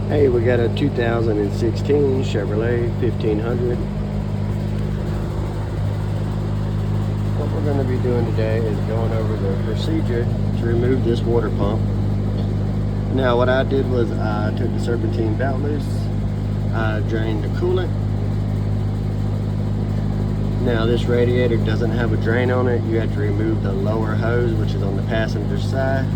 Hey, we got a 2016 Chevrolet 1500. What we're going to be doing today is going over the procedure to remove this water pump. Now what I did was I took the serpentine belt loose, I drained the coolant. Now this radiator doesn't have a drain on it. You have to remove the lower hose, which is on the passenger side.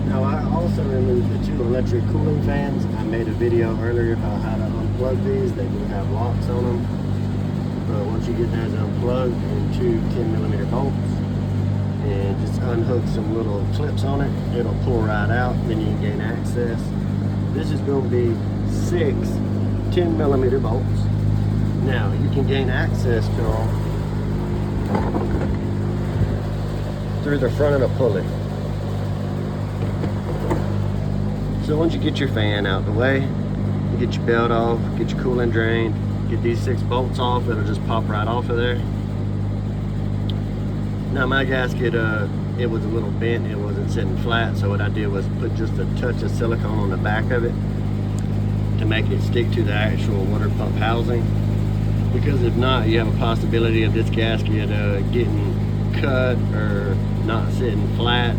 Now I also removed the two electric cooling fans. I made a video earlier about how to unplug these. They do have locks on them. But once you get those unplugged and two 10mm bolts, and just unhook some little clips on it, it'll pull right out, then you can gain access. This is going to be 6 10mm bolts. Now you can gain access to them through the front of the pulley. So once you get your fan out the way, you get your belt off, get your coolant drained, get these 6 bolts off, it'll just pop right off of there. Now my gasket, it was a little bent, it wasn't sitting flat, so what I did was put just a touch of silicone on the back of it to make it stick to the actual water pump housing. Because if not, you have a possibility of this gasket getting cut or not sitting flat,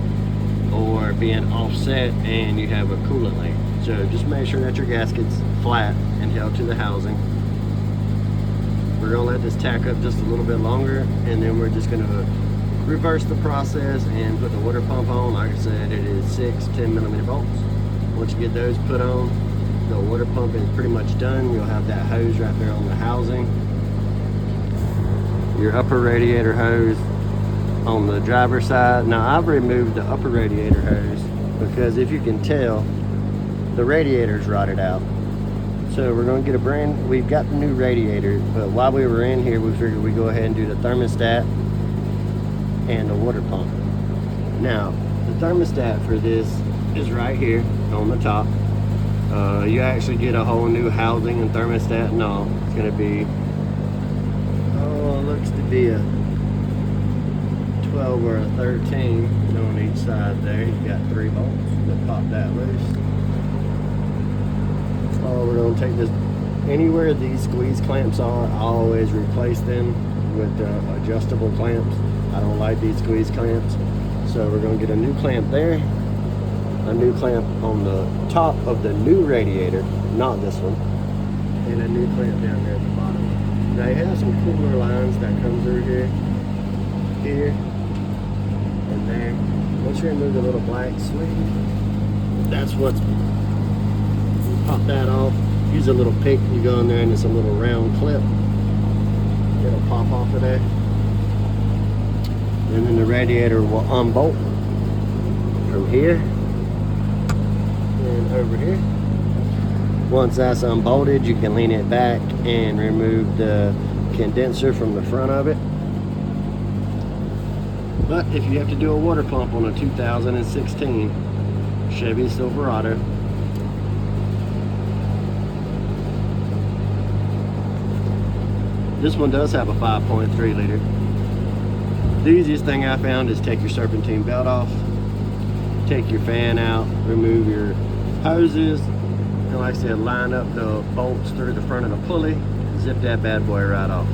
or being offset and you have a coolant leak. So just make sure that your gasket's flat and held to the housing. We're gonna let this tack up just a little bit longer, and then we're just gonna reverse the process and put the water pump on. Like I said, it is 6 10mm bolts. Once you get those put on, the water pump is pretty much done. You'll have that hose right there on the housing. Your upper radiator hose on the driver's side. Now I've removed the upper radiator hose because if you can tell, the radiator's rotted out. So we're going to get we've got the new radiator, but while we were in here, we figured we'd go ahead and do the thermostat and the water pump. Now, the thermostat for this is right here on the top. You actually get a whole new housing and thermostat and all. It's going to be, it looks to be a 12 or a 13 on each side there. You've got 3 bolts that pop that loose. We're going to take this, anywhere these squeeze clamps are, I always replace them with adjustable clamps. I don't like these squeeze clamps. So we're going to get a new clamp there, a new clamp on the top of the new radiator, not this one, and a new clamp down there at the bottom. Now you have some cooler lines that come through here, and there. Once you remove the little black sleeve, that's what's, pop that off. Use a little pick, you go in there and there's a little round clip. It'll pop off of there. And then the radiator will unbolt from here and over here. Once that's unbolted, you can lean it back and remove the condenser from the front of it. But if you have to do a water pump on a 2016 Chevy Silverado, this one does have a 5.3 liter. The easiest thing I found is take your serpentine belt off, take your fan out, remove your hoses, and like I said, line up the bolts through the front of the pulley, zip that bad boy right off.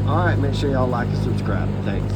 Alright, make sure y'all like and subscribe. Thanks.